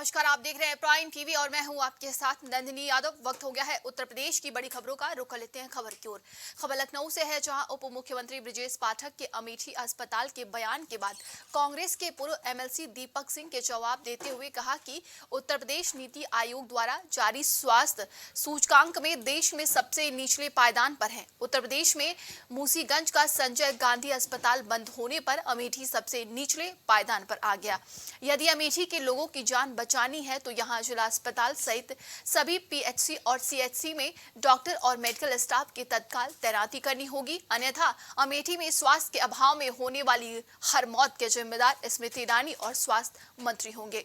नमस्कार, आप देख रहे हैं प्राइम टीवी और मैं हूं आपके साथ नंदिनी यादव। वक्त हो गया है उत्तर प्रदेश की बड़ी खबरों का। रुख कर लेते हैं खबर की ओर। खबर लखनऊ से है, जहां उप मुख्यमंत्री ब्रजेश पाठक के अमेठी अस्पताल के बयान के बाद कांग्रेस के पूर्व एमएलसी दीपक सिंह के जवाब देते हुए कहा कि उत्तर प्रदेश नीति आयोग द्वारा जारी स्वास्थ्य सूचकांक में देश में सबसे निचले पायदान पर है। उत्तर प्रदेश में मूसीगंज का संजय गांधी अस्पताल बंद होने पर अमेठी सबसे निचले पायदान पर आ गया। यदि अमेठी के लोगों की जान बचानी है तो यहां जिला अस्पताल सहित सभी पीएचसी और सीएचसी में डॉक्टर और मेडिकल स्टाफ की तत्काल तैनाती करनी होगी, अन्यथा अमेठी में स्वास्थ्य के अभाव में होने वाली हर मौत के जिम्मेदार स्मृति ईरानी और स्वास्थ्य मंत्री होंगे।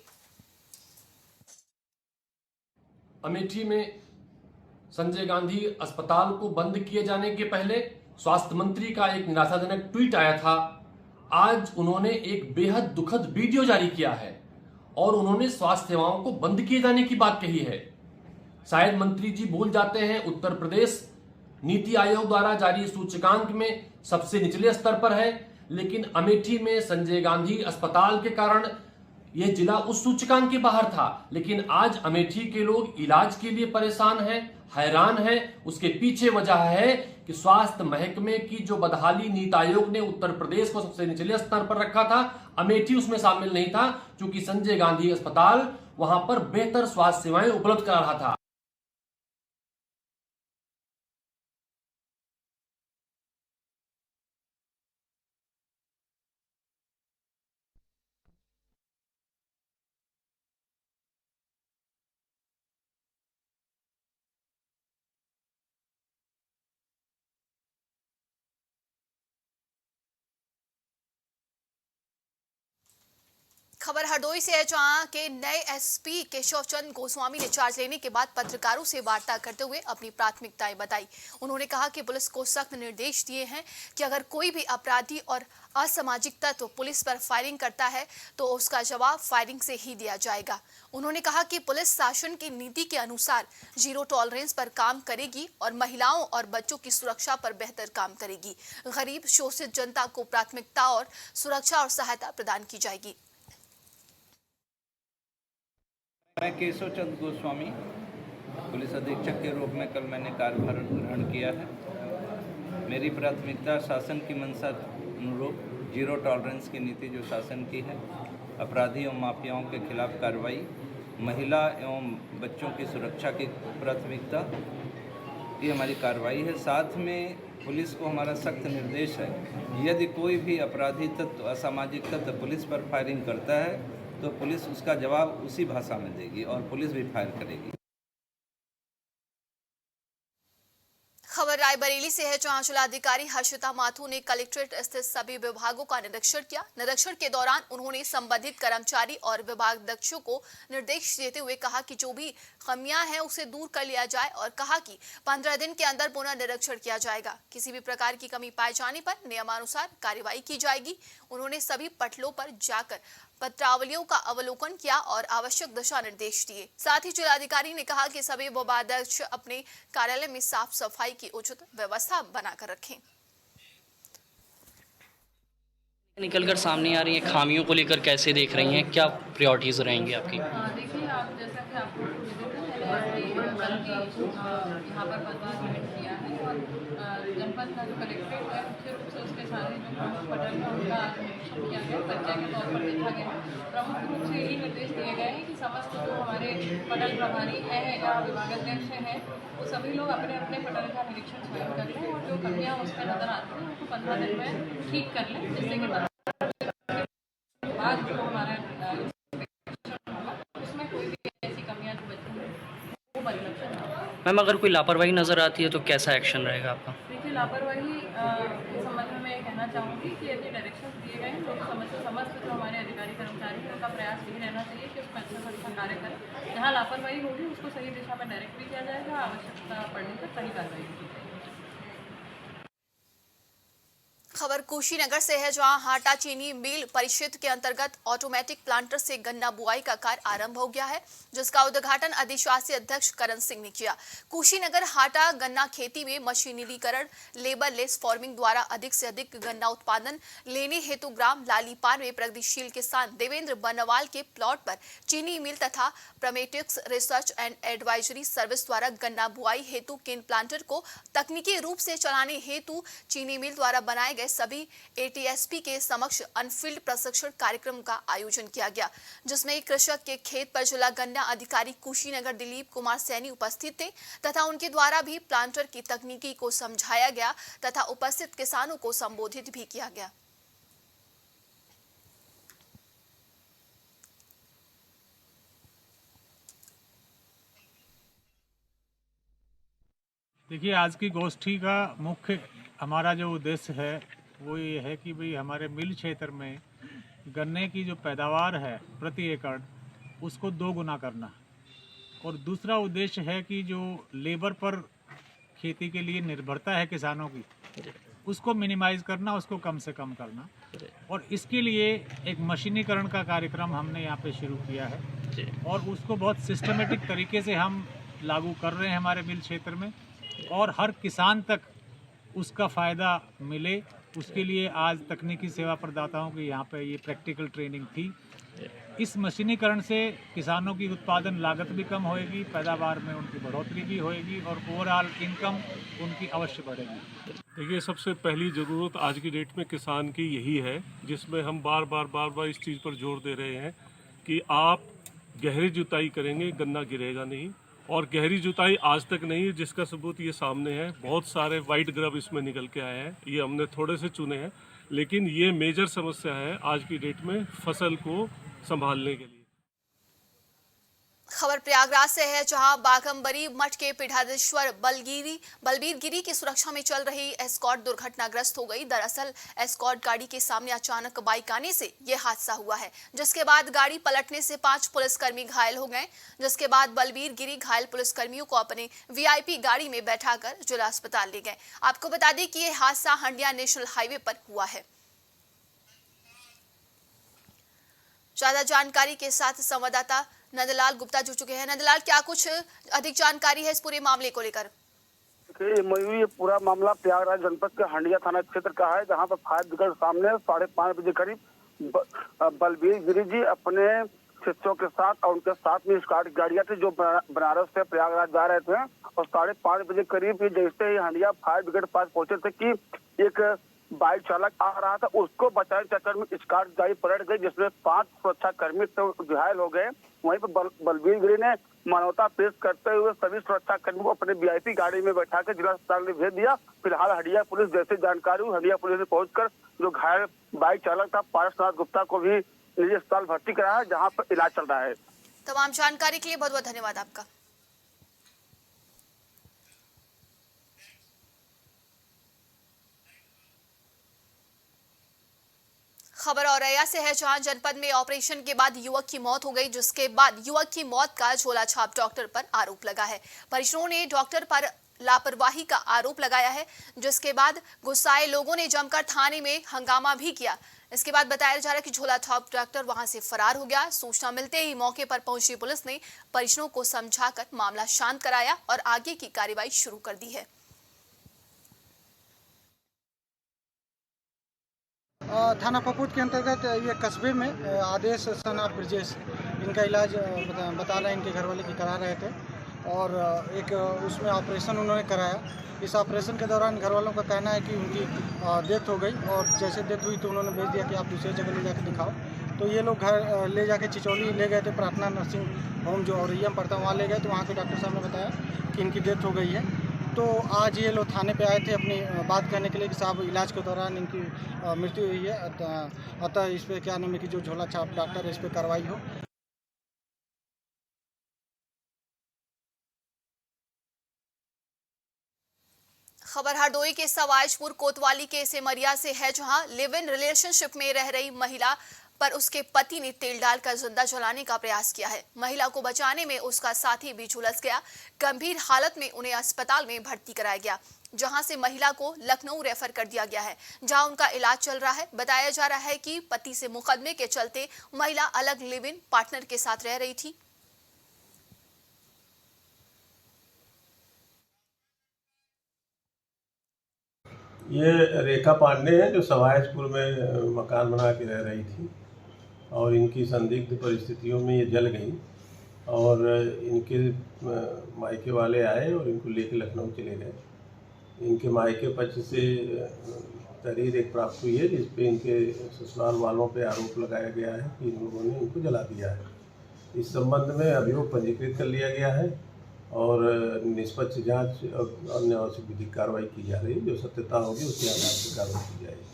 अमेठी में संजय गांधी अस्पताल को बंद किए जाने के पहले स्वास्थ्य मंत्री का एक निराशाजनक ट्वीट आया था। आज उन्होंने एक बेहद दुखद वीडियो जारी किया है और उन्होंने स्वास्थ्य सेवाओं को बंद किए जाने की बात कही है। शायद मंत्री जी भूल जाते हैं, उत्तर प्रदेश नीति आयोग द्वारा जारी सूचकांक में सबसे निचले स्तर पर है, लेकिन अमेठी में संजय गांधी अस्पताल के कारण यह जिला उस सूचकांक के बाहर था। लेकिन आज अमेठी के लोग इलाज के लिए परेशान हैं, हैरान हैं। उसके पीछे वजह है कि स्वास्थ्य महकमे की जो बदहाली नीति आयोग ने उत्तर प्रदेश को सबसे निचले स्तर पर रखा था, अमेठी उसमें शामिल नहीं था, क्योंकि संजय गांधी अस्पताल वहां पर बेहतर स्वास्थ्य सेवाएं उपलब्ध करा रहा था। खबर हरदोई से है, जहां के नए एसपी केशव चंद्र गोस्वामी ने चार्ज लेने के बाद पत्रकारों से वार्ता करते हुए अपनी प्राथमिकताएं बताई। उन्होंने कहा कि पुलिस को सख्त निर्देश दिए हैं कि अगर कोई भी अपराधी और असामाजिक तत्व पुलिस पर फायरिंग करता है तो उसका जवाब फायरिंग से ही दिया जाएगा। उन्होंने कहा कि पुलिस शासन की नीति के अनुसार जीरो टॉलरेंस पर काम करेगी और महिलाओं और बच्चों की सुरक्षा पर बेहतर काम करेगी। गरीब शोषित जनता को प्राथमिकता और सुरक्षा और सहायता प्रदान की जाएगी। मैं केशव चंद्र गोस्वामी पुलिस अधीक्षक के रूप में कल मैंने कार्यभार ग्रहण किया है। मेरी प्राथमिकता शासन की मंशा अनुरूप जीरो टॉलरेंस की नीति जो शासन की है, अपराधी एवं माफियाओं के खिलाफ कार्रवाई, महिला एवं बच्चों की सुरक्षा की प्राथमिकता, ये हमारी कार्रवाई है। साथ में पुलिस को हमारा सख्त निर्देश है, यदि कोई भी अपराधी तत्व, असामाजिक तत्व पुलिस पर फायरिंग करता है तो पुलिस उसका जवाब उसी भाषा में देगी और पुलिस भी फायर करेगी। खबर रायबरेली से है, जहां जिलाधिकारी हर्षिता माथुर ने कलेक्ट्रेट स्थित सभी विभागों का निरीक्षण किया। निरीक्षण के दौरान उन्होंने संबंधित कर्मचारी और विभागाध्यक्षों को निर्देश देते हुए कहा कि जो भी कमियां हैं उसे दूर कर लिया जाए और कहा कि 15 दिन के अंदर पुनः निरीक्षण किया जाएगा। किसी भी प्रकार की कमी पाए जाने पर नियमानुसार कार्रवाई की जाएगी। उन्होंने सभी पटलों पर जाकर पत्रावलियों का अवलोकन किया और आवश्यक दिशा निर्देश दिए। साथ ही जिलाधिकारी ने कहा कि सभी विभागाध्यक्ष अपने कार्यालय में साफ सफाई की उचित व्यवस्था बनाकर रखें। निकलकर सामने आ रही है खामियों को लेकर कैसे देख रही हैं, क्या प्रायोरिटीज रहेंगी आपकी? देखिए, आप जैसा कि आपको यहाँ पर पदभार ग्रहण किया है और जनपद का जो कलेक्ट्रेट है मुख्य रूप से उसके सारे जो प्रमुख पटल है उनका निरीक्षण किया गया, परिचय के तौर पर देखा गया। प्रमुख रूप से यही निर्देश दिए गए हैं कि समस्त जो हमारे पटल प्रभारी हैं या विभागाध्यक्ष हैं वो सभी लोग अपने अपने पटल का निरीक्षण स्वयं कर लें और जो कमियाँ उसमें नजर आती हैं उनको 15 दिन में ठीक कर लें, जिससे कि बाद जो हमारा उसमें कोई भी ऐसी कमियाँ जो बची हैं वो परिलक्षित हो। मैम, अगर कोई लापरवाही नज़र आती है तो कैसा एक्शन रहेगा आपका? देखिए, लापरवाही के संबंध में मैं ये कहना चाहूँगी कि यदि डायरेक्शन दिए गए हैं तो समस्त जो हमारे अधिकारी कर्मचारी हैं उनका प्रयास यही रहना चाहिए कि उसमें अच्छा से अच्छा कार्य करें। जहाँ लापरवाही होगी उसको सही दिशा में डायरेक्ट भी किया जाएगा, आवश्यकता पड़ने पर सही कार्रवाई की जाएगी। खबर कुशीनगर से है, जहां हाटा चीनी मिल परिषद के अंतर्गत ऑटोमेटिक प्लांटर से गन्ना बुआई का कार्य आरंभ हो गया है, जिसका उद्घाटन अधिशासी अध्यक्ष करण सिंह ने किया। कुशीनगर हाटा गन्ना खेती में मशीनीकरण, लेबर लेस फार्मिंग द्वारा अधिक से अधिक गन्ना उत्पादन लेने हेतु ग्राम लालीपार में प्रगतिशील किसान देवेंद्र बनवाल के प्लॉट पर चीनी मिल तथा प्रोमेटिक्स रिसर्च एंड एडवाइजरी सर्विस द्वारा गन्ना बुआई हेतु केन प्लांटर को तकनीकी रूप से चलाने हेतु चीनी मिल द्वारा बनाए गए सभी एटीएसपी के समक्ष अनफील्ड प्रशिक्षण कार्यक्रम का आयोजन किया गया, जिसमें कृषक के खेत पर जिला गन्ना अधिकारी कुशीनगर दिलीप कुमार सैनी उपस्थित थे तथा उनके द्वारा भी प्लांटर की तकनीकी को समझाया गया तथा उपस्थित किसानों को संबोधित भी किया गया। देखिए, आज की गोष्ठी का मुख्य हमारा जो उद्देश्य है वो ये है कि भाई हमारे मिल क्षेत्र में गन्ने की जो पैदावार है प्रति एकड़ उसको 2 गुना करना, और दूसरा उद्देश्य है कि जो लेबर पर खेती के लिए निर्भरता है किसानों की उसको मिनिमाइज करना, उसको कम से कम करना। और इसके लिए एक मशीनीकरण का कार्यक्रम हमने यहाँ पे शुरू किया है और उसको बहुत सिस्टमेटिक तरीके से हम लागू कर रहे हैं हमारे मिल क्षेत्र में, और हर किसान तक उसका फ़ायदा मिले उसके लिए आज तकनीकी सेवा प्रदाताओं की यहाँ पे ये प्रैक्टिकल ट्रेनिंग थी। इस मशीनीकरण से किसानों की उत्पादन लागत भी कम होएगी, पैदावार में उनकी बढ़ोतरी भी होएगी और ओवरऑल इनकम उनकी अवश्य बढ़ेगी। देखिए, सबसे पहली ज़रूरत आज की डेट में किसान की यही है, जिसमें हम बार बार इस चीज़ पर जोर दे रहे हैं कि आप गहरी जुताई करेंगे, गन्ना गिरेगा नहीं। और गहरी जुताई आज तक नहीं, जिसका सबूत ये सामने है। बहुत सारे वाइट ग्रब इसमें निकल के आए हैं, ये हमने थोड़े से चुने हैं, लेकिन ये मेजर समस्या है आज की डेट में फसल को संभालने के लिए। खबर प्रयागराज से है, जहां बाघंबरी मठ के पीठाधीश्वर बलबीर गिरी की सुरक्षा में चल रही एस्कॉर्ट दुर्घटनाग्रस्त हो गई। दरअसल एस्कॉर्ट गाड़ी के सामने अचानक बाइक आने से यह हादसा हुआ है, जिसके बाद गाड़ी पलटने से 5 पुलिसकर्मी घायल हो गए, जिसके बाद बलबीर गिरी घायल पुलिसकर्मियों को अपने वीआईपी गाड़ी में बैठाकर जिला अस्पताल ले गए। आपको बता दें कि यह हादसा हंडिया नेशनल हाईवे पर हुआ है। ज्यादा जानकारी के साथ संवाददाता नंदलाल गुप्ता जुड़ चुके हैं। नंदलाल, क्या कुछ अधिक जानकारी है इस पूरे मामले को लेकर? मयूरी, ये पूरा मामला प्रयागराज जनपद के हंडिया थाना क्षेत्र का है, जहां पर फायर ब्रिगेड सामने 5:30 बजे करीब बलबीर गिरी जी अपने शिष्यों के साथ और उनके साथ में स्कॉट गाड़ियां थी जो बनारस से प्रयागराज जा रहे थे, और 5:30 बजे करीब जैसे ही हंडिया फायर ब्रिगेड पास पहुंचे थे कि एक बाइक चालक आ रहा था, उसको बचाने के चक्कर में स्कॉट गाड़ी पलट गई, जिसमें 5 सुरक्षा कर्मी तो घायल हो गए। वहीं पर बलबीर गिरी ने मानवता पेश करते हुए सभी सुरक्षा कर्मियों को अपने वीआईपी गाड़ी में बैठा कर जिला अस्पताल में भेज दिया। फिलहाल हंडिया पुलिस जैसे जानकारी हुई, हंडिया पुलिस ने पहुंचकर जो घायल बाइक चालक था पारसनाथ गुप्ता को भी निजी अस्पताल भर्ती कराया है, जहाँ पर इलाज चल रहा है। तमाम जानकारी के लिए बहुत बहुत धन्यवाद आपका। खबर औरैया से है, जहां जनपद में ऑपरेशन के बाद युवक की मौत हो गई, जिसके बाद युवक की मौत का झोला छाप डॉक्टर पर आरोप लगा है। परिजनों ने डॉक्टर पर लापरवाही का आरोप लगाया है, जिसके बाद गुस्साए लोगों ने जमकर थाने में हंगामा भी किया। इसके बाद बताया जा रहा है कि झोला छाप डॉक्टर वहां से फरार हो गया। सूचना मिलते ही मौके पर पहुंची पुलिस ने परिजनों को समझाकर मामला शांत कराया और आगे की कार्रवाई शुरू कर दी है। थाना पपुत के अंतर्गत ये कस्बे में आदेश सना ब्रजेश इनका इलाज बता रहे हैं, इनके घर वाले की करा रहे थे, और एक उसमें ऑपरेशन उन्होंने कराया। इस ऑपरेशन के दौरान घर वालों का कहना है कि उनकी डेथ हो गई, और जैसे डेथ हुई तो उन्होंने भेज दिया कि आप दूसरी जगह ले जाकर दिखाओ। तो ये लोग घर ले जाके चिचौली ले गए थे, प्रार्थना नर्सिंग होम जो औरैया में पड़ता है वहाँ ले गए, तो वहाँ के डॉक्टर साहब ने बताया कि इनकी डेथ हो गई है। तो आज ये लोग थाने पे आए थे अपनी बात करने के लिए कि साहब इलाज के दौरान इनकी मृत्यु हुई है, अतः इस पर क्या नाम है कि जो झोला छाप डॉक्टर है इस पर कार्रवाई हो। खबर हरदोई के सवाजपुर कोतवाली के सेमरिया से है, जहां लिव इन रिलेशनशिप में रह रही महिला पर उसके पति ने तेल डालकर जिंदा जलाने का प्रयास किया है। महिला को बचाने में उसका साथी भी झुलस गया। गंभीर हालत में उन्हें अस्पताल में भर्ती कराया गया। जहां से महिला को लखनऊ रेफर कर दिया गया है, जहां उनका इलाज चल रहा है। बताया जा रहा है कि पति से मुकदमे के चलते महिला अलग लिव इन पार्टनर के साथ रह रही थी। ये रेखा पांडे हैं जो सवायजपुर में मकान बना के रह रही थी और इनकी संदिग्ध परिस्थितियों में ये जल गई और इनके मायके वाले आए और इनको लेके लखनऊ चले गए। इनके मायके पक्ष से तहरीर एक प्राप्त हुई है जिस पे इनके ससुराल वालों पे आरोप लगाया गया है कि इन लोगों ने इनको जला दिया है। इस संबंध में अभियोग पंजीकृत कर लिया गया है और निष्पक्ष जांच और अन्य आवश्यक विधिक कार्रवाई की जा रही है। जो सत्यता होगी उसके आधार पर कार्रवाई की जाएगी।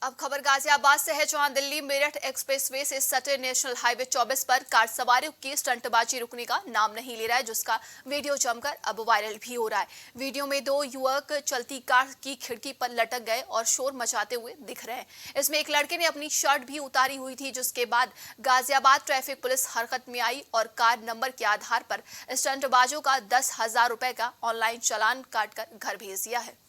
अब खबर गाजियाबाद से है, जहां दिल्ली मेरठ एक्सप्रेसवे से सटे नेशनल हाईवे 24 पर कार सवारियों की स्टंटबाजी रुकने का नाम नहीं ले रहा है, जिसका वीडियो जमकर अब वायरल भी हो रहा है। वीडियो में 2 युवक चलती कार की खिड़की पर लटक गए और शोर मचाते हुए दिख रहे हैं। इसमें एक लड़के ने अपनी शर्ट भी उतारी हुई थी, जिसके बाद गाजियाबाद ट्रैफिक पुलिस हरकत में आई और कार नंबर के आधार पर स्टंटबाजों का 10,000 रुपए का ऑनलाइन चालान काटकर घर भेज दिया है।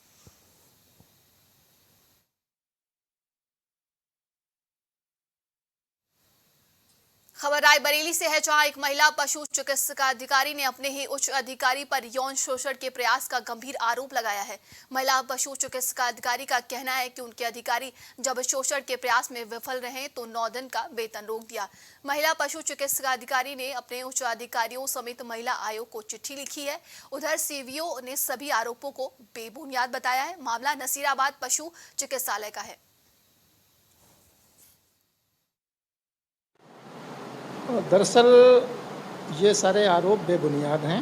खबर रायबरेली से है, जहां एक महिला पशु चिकित्सा अधिकारी ने अपने ही उच्च अधिकारी पर यौन शोषण के प्रयास का गंभीर आरोप लगाया है। महिला पशु चिकित्सा अधिकारी का कहना है कि उनके अधिकारी जब शोषण के प्रयास में विफल रहे तो 9 दिन का वेतन रोक दिया। महिला पशु चिकित्सा अधिकारी ने अपने उच्च अधिकारियों समेत महिला आयोग को चिट्ठी लिखी है। उधर सीवीओ ने सभी आरोपों को बेबुनियाद बताया है। मामला नसीराबाद पशु चिकित्सालय का है। दरअसल ये सारे आरोप बेबुनियाद हैं।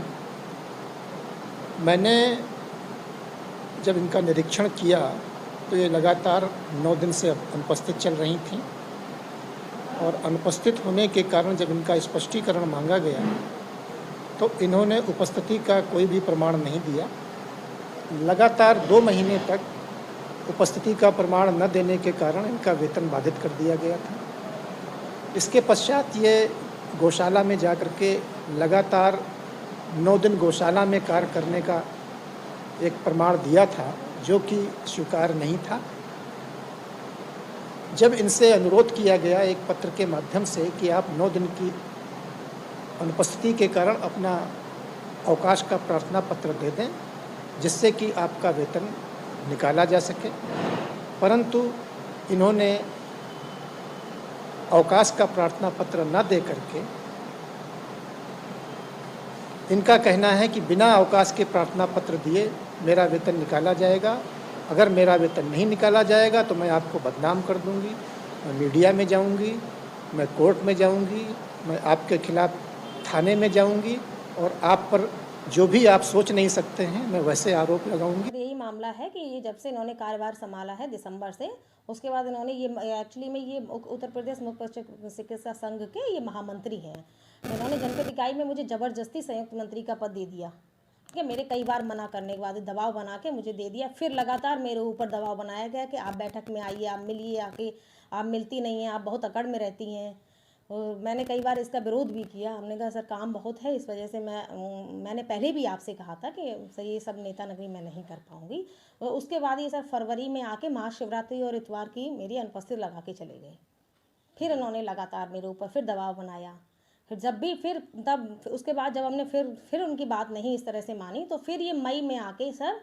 मैंने जब इनका निरीक्षण किया तो ये लगातार 9 दिन से अनुपस्थित चल रही थीं और अनुपस्थित होने के कारण जब इनका स्पष्टीकरण मांगा गया तो इन्होंने उपस्थिति का कोई भी प्रमाण नहीं दिया। लगातार 2 महीने तक उपस्थिति का प्रमाण न देने के कारण इनका वेतन बाधित कर दिया गया था। इसके पश्चात ये गौशाला में जाकर के लगातार 9 दिन गौशाला में कार्य करने का एक प्रमाण दिया था, जो कि स्वीकार नहीं था। जब इनसे अनुरोध किया गया एक पत्र के माध्यम से कि आप 9 दिन की अनुपस्थिति के कारण अपना अवकाश का प्रार्थना पत्र दे दें जिससे कि आपका वेतन निकाला जा सके, परंतु इन्होंने अवकाश का प्रार्थना पत्र न दे करके इनका कहना है कि बिना अवकाश के प्रार्थना पत्र दिए मेरा वेतन निकाला जाएगा। अगर मेरा वेतन नहीं निकाला जाएगा तो मैं आपको बदनाम कर दूंगी, मैं मीडिया में जाऊंगी, मैं कोर्ट में जाऊंगी, मैं आपके खिलाफ थाने में जाऊंगी और आप पर जो भी आप सोच नहीं सकते हैं मैं वैसे आरोप लगाऊंगी। यही मामला है कि ये जब से इन्होंने कार्यभार संभाला है दिसंबर से, उसके बाद इन्होंने ये एक्चुअली में ये उत्तर प्रदेश मुख्य चिकित्सा संघ के ये महामंत्री हैं। इन्होंने जनपद इकाई में मुझे ज़बरदस्ती संयुक्त मंत्री का पद दे दिया, ठीक है। मेरे कई बार मना करने के बाद दबाव बना के मुझे दे दिया। फिर लगातार मेरे ऊपर दबाव बनाया गया कि आप बैठक में आइए, आप मिलिए, आके आप मिलती नहीं हैं, आप बहुत अकड़ में रहती हैं। मैंने कई बार इसका विरोध भी किया। हमने कहा सर काम बहुत है, इस वजह से मैंने पहले भी आपसे कहा था कि सर ये सब नेता नगरी मैं नहीं कर पाऊँगी। उसके बाद ये सर फरवरी में आके महाशिवरात्रि और इतवार की मेरी अनुपस्थित लगा के चले गए। फिर इन्होंने लगातार मेरे ऊपर फिर दबाव बनाया। फिर जब भी तब उसके बाद जब हमने फिर उनकी बात नहीं इस तरह से मानी तो फिर ये मई में आके सर,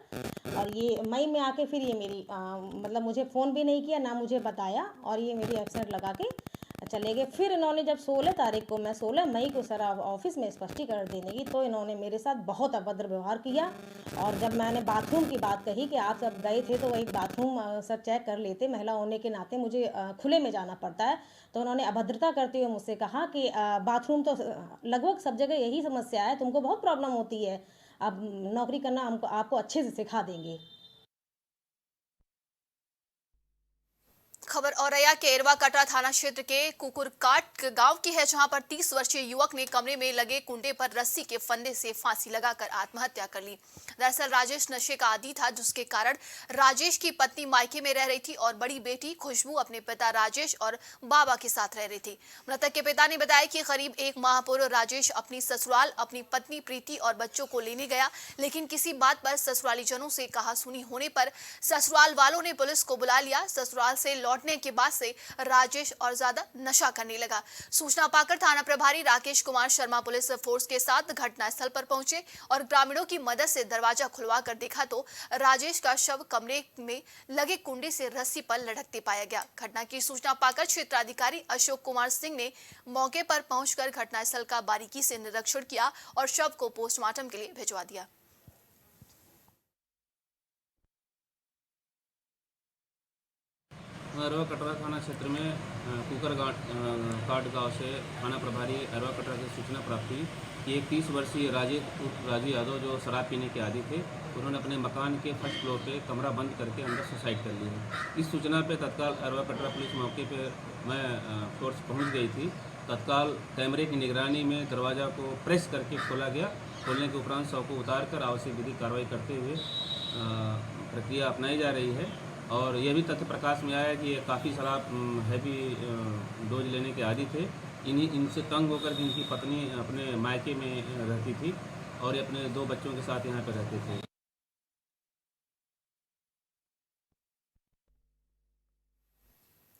और ये मई में आके फिर ये मेरी मतलब मुझे फ़ोन भी नहीं किया, ना मुझे बताया, और ये मेरी एब्सेंट लगा के चले गए। फिर इन्होंने जब 16 तारीख को, मैं 16 मई को सर ऑफिस में स्पष्टीकरण देने की, तो इन्होंने मेरे साथ बहुत अभद्र व्यवहार किया। और जब मैंने बाथरूम की बात कही कि आप जब गए थे तो एक बाथरूम सर चेक कर लेते, महिला होने के नाते मुझे खुले में जाना पड़ता है, तो उन्होंने अभद्रता करते हुए मुझसे कहा कि बाथरूम तो लगभग सब जगह यही समस्या है, तुमको बहुत प्रॉब्लम होती है, अब नौकरी करना हमको आपको अच्छे से सिखा देंगे। खबर औरैया के एरवा कटरा थाना क्षेत्र के कुकुरकाट गांव की है, जहां पर 30 वर्षीय युवक ने कमरे में लगे कुंडे पर रस्सी के फंदे से फांसी लगाकर आत्महत्या कर ली। दरअसल राजेश नशे का आदी था, जिसके कारण राजेश की पत्नी मायके में रह रही थी और बड़ी बेटी खुशबू अपने पिता राजेश और बाबा के साथ रह रही थी। मृतक के पिता ने बताया कि करीब 1 माह पूर्व राजेश अपनी ससुराल अपनी पत्नी प्रीति और बच्चों को लेने गया, लेकिन किसी बात पर ससुराली जनों से कहासुनी होने पर ससुराल वालों ने पुलिस को बुला लिया। ससुराल से लौटने के बाद से राजेश और ज्यादा नशा करने लगा। सूचना पाकर थाना प्रभारी राकेश कुमार शर्मा पुलिस फोर्स के साथ घटनास्थल पर पहुंचे और ग्रामीणों की मदद से दरवाजा खुलवा कर देखा तो राजेश का शव कमरे में लगे कुंडे से रस्सी पर लटकते पाया गया। घटना की सूचना पाकर क्षेत्राधिकारी अशोक कुमार सिंह ने मौके पर पहुंचकर घटनास्थल का बारीकी से निरीक्षण किया और शव को पोस्टमार्टम के लिए भिजवा दिया। अरवा कटरा थाना क्षेत्र में कुकरकाट गांव से थाना प्रभारी अरवा कटरा की सूचना प्राप्त हुई कि एक 30 वर्षीय राजू यादव जो शराब पीने के आदी थे, उन्होंने अपने मकान के फर्स्ट फ्लोर पे कमरा बंद करके अंदर सुसाइड कर ली है। इस सूचना पे तत्काल अरवा कटरा पुलिस मौके पे मैं फोर्स पहुंच गई थी। तत्काल कैमरे की निगरानी में दरवाज़ा को प्रेस करके खोला गया। खोलने के उपरांत शव को उतार कर आवश्यक विधिक कार्रवाई करते हुए प्रक्रिया अपनाई जा रही है। और यह भी तथ्य प्रकाश में आया कि ये काफ़ी शराब हैवी डोज लेने के आदी थे। इनसे तंग होकर के इनकी पत्नी अपने मायके में रहती थी और ये अपने 2 बच्चों के साथ यहाँ पर रहते थे।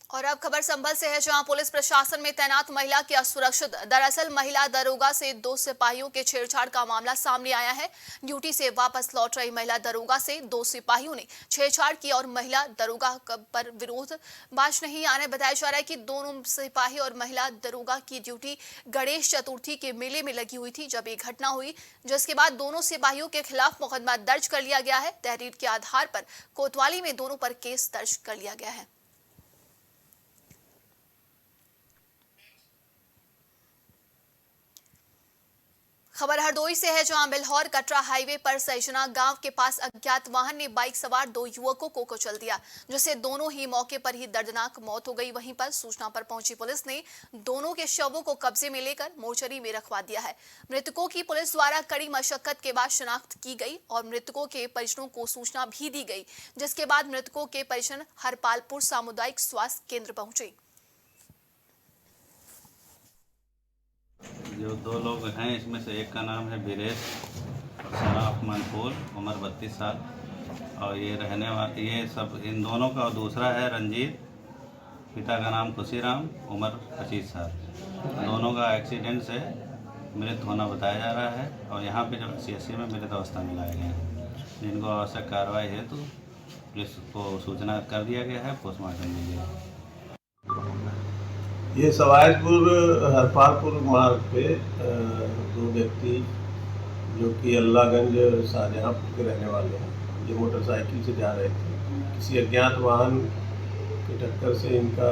और अब खबर संभल से है, जहां पुलिस प्रशासन में तैनात महिला की असुरक्षित। दरअसल महिला दरोगा से 2 सिपाहियों के छेड़छाड़ का मामला सामने आया है। ड्यूटी से वापस लौट रही महिला दरोगा से 2 सिपाहियों ने छेड़छाड़ की और महिला दरोगा पर विरोध बाज नहीं आने। बताया जा रहा है कि दोनों सिपाही और महिला दरोगा की ड्यूटी गणेश चतुर्थी के मेले में लगी हुई थी जब ये घटना हुई, जिसके बाद दोनों सिपाहियों के खिलाफ मुकदमा दर्ज कर लिया गया है। तहरीर के आधार पर कोतवाली में दोनों पर केस दर्ज कर लिया गया है। खबर हरदोई से है, जहां बिल्हौर कटरा हाईवे पर सैजना गांव के पास अज्ञात वाहन ने बाइक सवार 2 युवकों को कुचल दिया, जिससे दोनों ही मौके पर ही दर्दनाक मौत हो गई। वहीं पर सूचना पर पहुंची पुलिस ने दोनों के शवों को कब्जे में लेकर मोर्चरी में रखवा दिया है। मृतकों की पुलिस द्वारा कड़ी मशक्कत के बाद शिनाख्त की गई और मृतकों के परिजनों को सूचना भी दी गई, जिसके बाद मृतकों के परिजन हरपालपुर सामुदायिक स्वास्थ्य केंद्र पहुंचे। जो 2 लोग हैं, इसमें से एक का नाम है वीरेश शराफ मनपुर, उम्र 32 साल, और ये रहने वाले ये सब इन दोनों का। और दूसरा है रंजीत, पिता का नाम खुशीराम, उम्र 25 साल। दोनों का एक्सीडेंट से मृत होना बताया जा रहा है और यहाँ पे जब CSC में मृत अवस्था में लाए गए हैं, जिनको आवश्यक कार्रवाई हेतु पुलिस को सूचना कर दिया गया है, पोस्टमार्टम दी गई है। ये सवायजपुर हरपालपुर मार्ग पे 2 व्यक्ति जो कि अल्लाहगंज शाहजहाँपुर के रहने वाले हैं, ये मोटरसाइकिल से जा रहे थे। किसी अज्ञात वाहन की टक्कर से इनका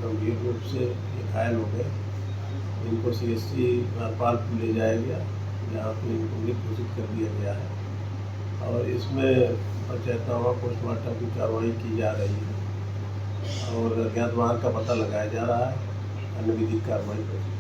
गंभीर रूप से घायल हो गए। इनको CSC हरपालपुर ले जाया गया, जहाँ पे इनको मृत घोषित कर दिया गया है और इसमें पंचायतनामा पोस्टमार्टम की कार्रवाई की जा रही है और अज्ञात वाहन का पता लगाया जा रहा है। अन्य विधिक कार्रवाई कर।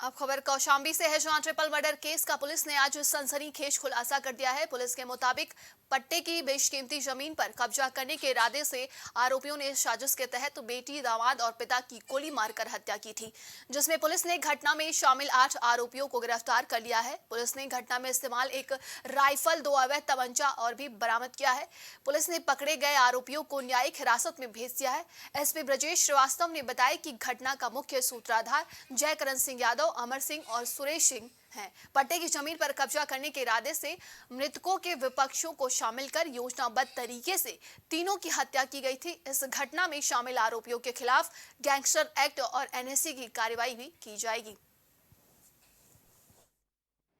अब खबर कौशाम्बी से है, जहां ट्रिपल मर्डर केस का पुलिस ने आज सनसनीखेज खुलासा कर दिया है। पुलिस के मुताबिक पट्टे की बेशकीमती जमीन पर कब्जा करने के इरादे से आरोपियों ने साजिश के तहत बेटी, दामाद और पिता की गोली मारकर हत्या की थी, जिसमें पुलिस ने घटना में शामिल 8 आरोपियों को गिरफ्तार कर लिया है। पुलिस ने घटना में इस्तेमाल एक राइफल, 2 अवैध तमंचा और भी बरामद किया है। पुलिस ने पकड़े गए आरोपियों को न्यायिक हिरासत में भेज दिया है। SP ब्रजेश श्रीवास्तव ने बताया कि घटना का मुख्य सूत्रधार जयकरण सिंह यादव, अमर सिंह और सुरेश सिंह हैं। पट्टे की जमीन पर कब्जा करने के इरादे से मृतकों के विपक्षों को शामिल कर योजनाबद्ध तरीके से तीनों की हत्या की गई थी। इस घटना में शामिल आरोपियों के खिलाफ गैंगस्टर एक्ट और NSC की कार्रवाई भी की जाएगी।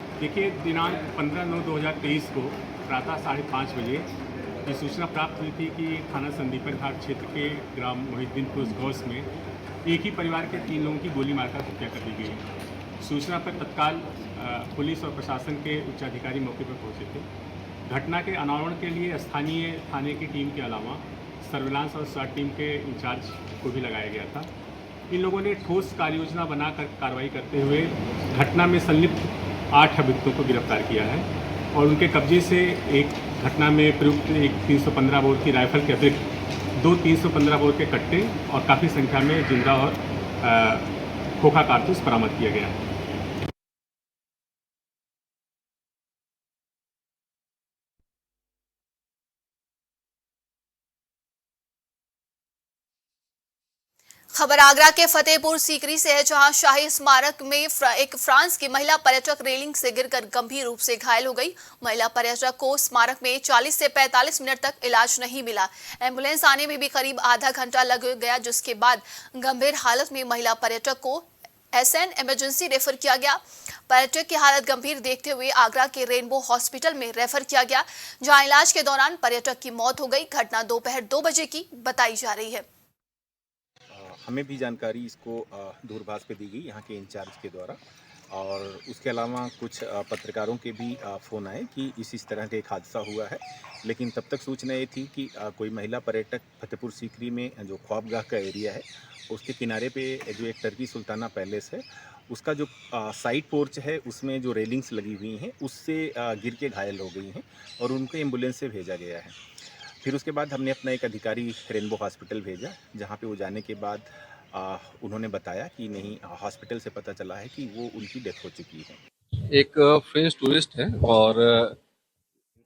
देखिए, दिनांक 15/9/2023 को प्रातः 5:30 बजे ये सूचना प्राप्त हुई थी कि थाना संदीपन घाट क्षेत्र के ग्राम मोहिद्दीनपुर गौस में एक ही परिवार के 3 लोगों की गोली मारकर हत्या कर दी गई। सूचना पर तत्काल पुलिस और प्रशासन के उच्चाधिकारी मौके पर पहुंचे थे घटना के अनावरण के लिए स्थानीय थाने की टीम के अलावा सर्विलांस और स्वाट टीम के इंचार्ज को भी लगाया गया था। इन लोगों ने ठोस कार्ययोजना बनाकर कार्रवाई करते हुए घटना में संलिप्त 8 अभियुक्तों को गिरफ्तार किया है और उनके कब्जे से एक घटना में प्रयुक्त एक 315 बोर की राइफल के अतिरिक्त 2 315 बोर के कट्टे और काफ़ी संख्या में जिंदा और खोखा कारतूस बरामद किया गया है। खबर आगरा के फतेहपुर सीकरी से है, जहां शाही स्मारक में एक फ्रांस की महिला पर्यटक रेलिंग से गिरकर गंभीर रूप से घायल हो गई। महिला पर्यटक को स्मारक में 40 से 45 मिनट तक इलाज नहीं मिला। एम्बुलेंस आने में भी करीब आधा घंटा लग गया, जिसके बाद गंभीर हालत में महिला पर्यटक को एसएन इमरजेंसी रेफर किया गया। पर्यटक की हालत गंभीर देखते हुए आगरा के रेनबो हॉस्पिटल में रेफर किया गया, जहां इलाज के दौरान पर्यटक की मौत हो गई। घटना दोपहर 2 बजे की बताई जा रही है। हमें भी जानकारी इसको दूरभाष पे दी गई यहाँ के इंचार्ज के द्वारा, और उसके अलावा कुछ पत्रकारों के भी फ़ोन आए कि इस तरह का एक हादसा हुआ है, लेकिन तब तक सूचना ये थी कि कोई महिला पर्यटक फतेहपुर सीकरी में जो ख्वाबगाह का एरिया है उसके किनारे पे जो एक टर्की सुल्ताना पैलेस है उसका जो साइड पोर्च है उसमें जो रेलिंग्स लगी हुई हैं उससे गिर के घायल हो गई हैं और उनको एम्बुलेंस से भेजा गया है। फिर उसके बाद हमने अपना एक अधिकारी रेनबो हॉस्पिटल भेजा, जहाँ पे वो जाने के बाद उन्होंने बताया कि नहीं, हॉस्पिटल से पता चला है कि वो उनकी डेथ हो चुकी है। एक फ्रेंच टूरिस्ट है और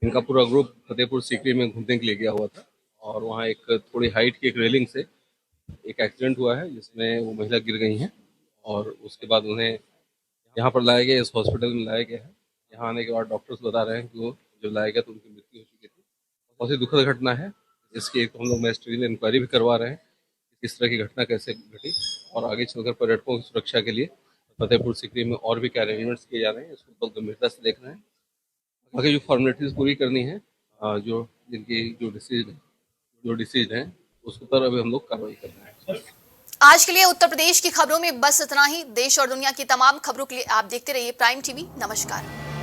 इनका पूरा ग्रुप फतेहपुर सीकरी में घूमने के लिए गया हुआ था और वहाँ एक थोड़ी हाइट की एक रेलिंग से एक एक्सीडेंट हुआ है जिसमें वो महिला गिर गई हैं और उसके बाद उन्हें यहाँ पर लाया गया, इस हॉस्पिटल में लाया गया है। यहाँ आने के बाद डॉक्टर्स बता रहे हैं कि वो जब लाया गया तो उनकी मृत्यु हो चुकी थी। बहुत ही दुखद घटना है, इसकी एक हम लोग मैजिस्ट्रेट इंक्वायरी भी करवा रहे हैं इस तरह की घटना कैसे घटी और आगे चलकर पर्यटकों की सुरक्षा के लिए फतेहपुर सीकरी में और भी क्या अरेंजमेंट्स किए जा रहे हैं, इसको बहुत गंभीरता से देख रहे हैं। आगे जो फॉर्मेलिटीज पूरी करनी है, जो जिनकी जो डिसीज हैं उस पर अभी हम लोग कार्रवाई कर रहे हैं। आज के लिए उत्तर प्रदेश की खबरों में बस इतना ही। देश और दुनिया की तमाम खबरों के लिए आप देखते रहिए प्राइम टीवी। नमस्कार।